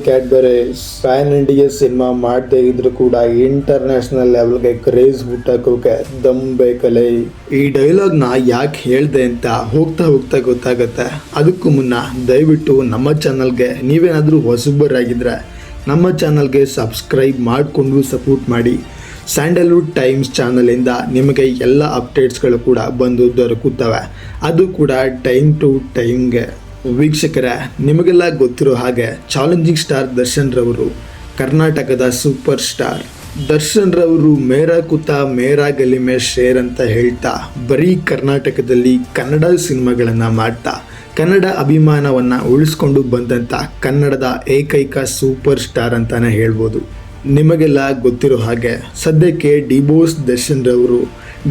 Cadbury's PAN India cinema ಮಾಡದೇ ಇದ್ರು ಕೂಡ ಇಂಟರ್ನ್ಯಾಷನಲ್ ಲೆವೆಲ್ಗೆ ಕ್ರೇಜ್ ಹುಟ್ಟಾಕೋಕೆ ದಮ್ ಬೇಕಲೇ. ಈ ಡೈಲಾಗ್ನ ಯಾಕೆ ಹೇಳ್ದೆ ಅಂತ ಹೋಗ್ತಾ ಗೊತ್ತಾಗತ್ತೆ. ಅದಕ್ಕೂ ಮುನ್ನ ದಯವಿಟ್ಟು ನಮ್ಮ ಚಾನಲ್ಗೆ ನೀವೇನಾದರೂ ಹೊಸಬರಾಗಿದ್ದರೆ ನಮ್ಮ ಚಾನಲ್ಗೆ ಸಬ್ಸ್ಕ್ರೈಬ್ ಮಾಡಿಕೊಂಡು ಸಪೋರ್ಟ್ ಮಾಡಿ. ಸ್ಯಾಂಡಲ್ವುಡ್ ಟೈಮ್ಸ್ ಚಾನಲಿಂದ ನಿಮಗೆ ಎಲ್ಲ ಅಪ್ಡೇಟ್ಸ್ಗಳು ಕೂಡ ಬಂದು ದೊರಕುತ್ತವೆ, ಅದು ಕೂಡ ಟೈಮ್ ಟು ಟೈಮ್ಗೆ. ವೀಕ್ಷಕರೇ, ನಿಮಗೆಲ್ಲ ಗೊತ್ತಿರೋ ಹಾಗೆ ಚಾಲೆಂಜಿಂಗ್ ಸ್ಟಾರ್ ದರ್ಶನ್ ರವರು ಕರ್ನಾಟಕದ ಸೂಪರ್ ಸ್ಟಾರ್. ದರ್ಶನ್ ರವರು ಮೇರಾ ಕುತಾ ಮೇರಾ ಗಲಿ ಮೇ ಶೇರ್ ಅಂತ ಹೇಳ್ತಾ ಬರೀ ಕರ್ನಾಟಕದಲ್ಲಿ ಕನ್ನಡ ಸಿನಿಮಾಗಳನ್ನು ಮಾಡ್ತಾ ಕನ್ನಡ ಅಭಿಮಾನವನ್ನು ಉಳಿಸ್ಕೊಂಡು ಬಂದಂಥ ಕನ್ನಡದ ಏಕೈಕ ಸೂಪರ್ ಸ್ಟಾರ್ ಅಂತಲೇ ಹೇಳ್ಬೋದು. ನಿಮಗೆಲ್ಲ ಗೊತ್ತಿರೋ ಹಾಗೆ ಸದ್ಯಕ್ಕೆ ಡಿಬೋಸ್ ದರ್ಶನ್ ರವರು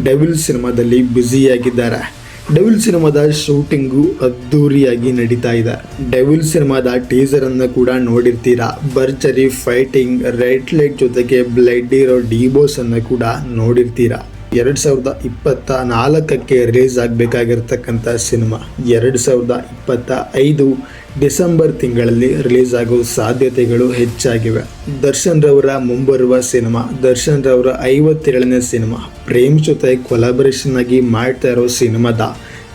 ಡೆವಿಲ್ ಸಿನಿಮಾದಲ್ಲಿ ಬ್ಯುಸಿಯಾಗಿದ್ದಾರೆ. ಡೆವಿಲ್ ಸಿನಿಮಾದ ಶೂಟಿಂಗು ಅದ್ದೂರಿಯಾಗಿ ನಡೀತಾ ಇದೆ. ಡೆವಿಲ್ ಸಿನಿಮಾದ ಟೀಸರನ್ನು ಕೂಡ ನೋಡಿರ್ತೀರಾ. ಭರ್ಜರಿ ಫೈಟಿಂಗ್, ರೆಡ್ ಲೈಟ್ ಜೊತೆಗೆ ಬ್ಲಡ್ ಇರೋ ಡಿಬೋಸ್ ಅನ್ನು ಕೂಡ ನೋಡಿರ್ತೀರಾ. 2024ಕ್ಕೆ ರಿಲೀಸ್ ಆಗಬೇಕಾಗಿರ್ತಕ್ಕಂಥ ಸಿನಿಮಾ 2025 ಡಿಸೆಂಬರ್ ತಿಂಗಳಲ್ಲಿ ರಿಲೀಸ್ ಆಗೋ ಸಾಧ್ಯತೆಗಳು ಹೆಚ್ಚಾಗಿವೆ. ದರ್ಶನ್ ರವರ ಮುಂಬರುವ ಸಿನಿಮಾ, ದರ್ಶನ್ ರವರ 57ನೇ ಸಿನಿಮಾ, ಪ್ರೇಮ್ ಜೊತೆ ಕೊಲಾಬರೇಷನ್ ಆಗಿ ಮಾಡ್ತಾ ಇರೋ ಸಿನಿಮಾದ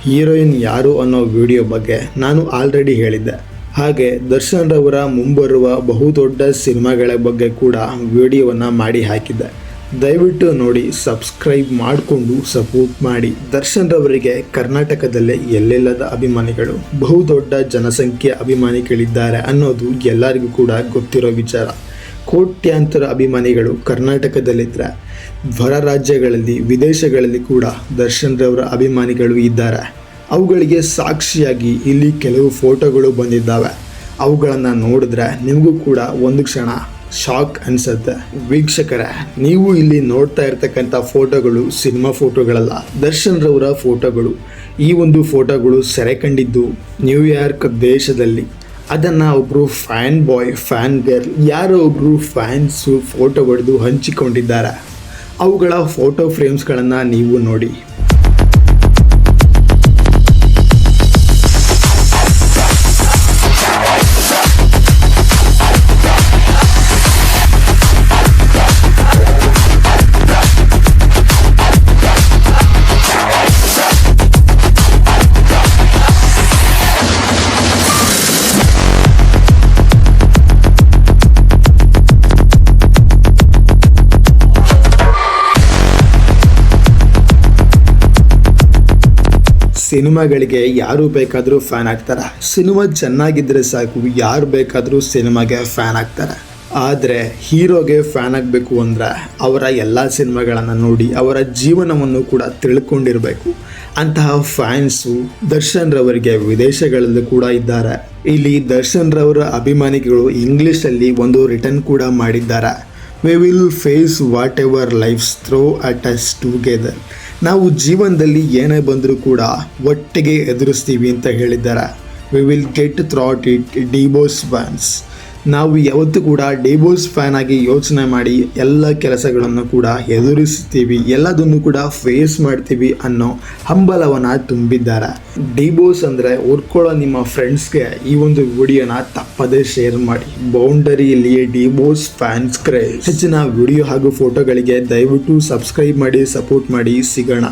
ಹೀರೋಯಿನ್ ಯಾರು ಅನ್ನೋ ವಿಡಿಯೋ ಬಗ್ಗೆ ನಾನು ಆಲ್ರೆಡಿ ಹೇಳಿದ್ದೆ. ಹಾಗೆ ದರ್ಶನ್ ರವರ ಮುಂಬರುವ ಬಹುದೊಡ್ಡ ಸಿನಿಮಾಗಳ ಬಗ್ಗೆ ಕೂಡ ವಿಡಿಯೋವನ್ನು ಮಾಡಿ ಹಾಕಿದ್ದೆ. ದಯವಿಟ್ಟು ನೋಡಿ, ಸಬ್ಸ್ಕ್ರೈಬ್ ಮಾಡಿಕೊಂಡು ಸಪೋರ್ಟ್ ಮಾಡಿ. ದರ್ಶನ್ ರವರಿಗೆ ಕರ್ನಾಟಕದಲ್ಲೇ ಎಲ್ಲೆಲ್ಲದ ಅಭಿಮಾನಿಗಳು, ಬಹುದೊಡ್ಡ ಜನಸಂಖ್ಯೆ ಅಭಿಮಾನಿಗಳಿದ್ದಾರೆ ಅನ್ನೋದು ಎಲ್ಲರಿಗೂ ಕೂಡ ಗೊತ್ತಿರೋ ವಿಚಾರ. ಕೋಟ್ಯಾಂತರ ಅಭಿಮಾನಿಗಳು ಕರ್ನಾಟಕದಲ್ಲಿದ್ದರೆ ಹೊರ ರಾಜ್ಯಗಳಲ್ಲಿ, ವಿದೇಶಗಳಲ್ಲಿ ಕೂಡ ದರ್ಶನ್ ರವರ ಅಭಿಮಾನಿಗಳು ಇದ್ದಾರೆ. ಅವುಗಳಿಗೆ ಸಾಕ್ಷಿಯಾಗಿ ಇಲ್ಲಿ ಕೆಲವು ಫೋಟೋಗಳು ಬಂದಿದ್ದಾವೆ. ಅವುಗಳನ್ನು ನೋಡಿದ್ರೆ ನಿಮಗೂ ಕೂಡ ಒಂದು ಕ್ಷಣ ಶಾಕ್ ಅನಿಸುತ್ತೆ. ವೀಕ್ಷಕರೇ, ನೀವು ಇಲ್ಲಿ ನೋಡ್ತಾ ಇರ್ತಕ್ಕಂಥ ಫೋಟೋಗಳು ಸಿನಿಮಾ ಫೋಟೋಗಳಲ್ಲ, ದರ್ಶನ್ ರವರ ಫೋಟೋಗಳು. ಈ ಒಂದು ಫೋಟೋಗಳು ಸೆರೆ ಕಂಡಿದ್ದು ನ್ಯೂಯಾರ್ಕ್ ದೇಶದಲ್ಲಿ. ಅದನ್ನು ಒಬ್ಬರು ಫ್ಯಾನ್ ಬಾಯ್, ಫ್ಯಾನ್ ಗರ್ಲ್, ಯಾರೋ ಒಬ್ಬರು ಫ್ಯಾನ್ಸು ಫೋಟೋ ಹೊಡೆದು ಹಂಚಿಕೊಂಡಿದ್ದಾರೆ. ಅವುಗಳ ಫೋಟೋ ಫ್ರೇಮ್ಸ್ಗಳನ್ನು ನೀವು ನೋಡಿ. ಸಿನಿಮಾಗಳಿಗೆ ಯಾರು ಬೇಕಾದರೂ ಫ್ಯಾನ್ ಆಗ್ತಾರೆ. ಸಿನಿಮಾ ಚೆನ್ನಾಗಿದ್ದರೆ ಸಾಕು, ಯಾರು ಬೇಕಾದರೂ ಸಿನಿಮಾಗೆ ಫ್ಯಾನ್ ಆಗ್ತಾರೆ. ಆದರೆ ಹೀರೋಗೆ ಫ್ಯಾನ್ ಆಗಬೇಕು ಅಂದರೆ ಅವರ ಎಲ್ಲ ಸಿನಿಮಾಗಳನ್ನು ನೋಡಿ ಅವರ ಜೀವನವನ್ನು ಕೂಡ ತಿಳ್ಕೊಂಡಿರಬೇಕು. ಅಂತಹ ಫ್ಯಾನ್ಸು ದರ್ಶನ್ ರವರಿಗೆ ವಿದೇಶಗಳಲ್ಲೂ ಕೂಡ ಇದ್ದಾರೆ. ಇಲ್ಲಿ ದರ್ಶನ್ ರವರ ಅಭಿಮಾನಿಗಳು ಇಂಗ್ಲೀಷಲ್ಲಿ ಒಂದು ರಿಟರ್ನ್ ಕೂಡ ಮಾಡಿದ್ದಾರೆ. We will face whatever life's throw at us together. ನಾವು ಜೀವನದಲ್ಲಿ ಏನೇ ಬಂದರೂ ಕೂಡ ಒಟ್ಟಿಗೆ ಎದುರಿಸ್ತೀವಿ ಅಂತ ಹೇಳಿದ್ದಾರೆ. We will get through it D Boss fans. ನಾವು ಯಾವತ್ತೂ ಕೂಡ ಡಿಬೋಸ್ ಫ್ಯಾನ್ ಆಗಿ ಯೋಚನೆ ಮಾಡಿ ಎಲ್ಲ ಕೆಲಸಗಳನ್ನು ಕೂಡ ಎದುರಿಸ್ತೀವಿ, ಎಲ್ಲದನ್ನು ಕೂಡ ಫೇಸ್ ಮಾಡ್ತೀವಿ ಅನ್ನೋ ಹಂಬಲವನ್ನು ತುಂಬಿದ್ದಾರೆ. ಡಿಬೋಸ್ ಅಂದರೆ ಹುಡ್ಕೊಳ್ಳೋ ನಿಮ್ಮ ಫ್ರೆಂಡ್ಸ್ಗೆ ಈ ಒಂದು ವಿಡಿಯೋನ ತಪ್ಪದೇ ಶೇರ್ ಮಾಡಿ. ಬೌಂಡರಿಯಲ್ಲಿ ಡಿಬೋಸ್ ಫ್ಯಾನ್ಸ್ ಕ್ರೇಜ್. ಹೆಚ್ಚಿನ ವಿಡಿಯೋ ಹಾಗೂ ಫೋಟೋಗಳಿಗೆ ದಯವಿಟ್ಟು ಸಬ್ಸ್ಕ್ರೈಬ್ ಮಾಡಿ, ಸಪೋರ್ಟ್ ಮಾಡಿ. ಸಿಗೋಣ.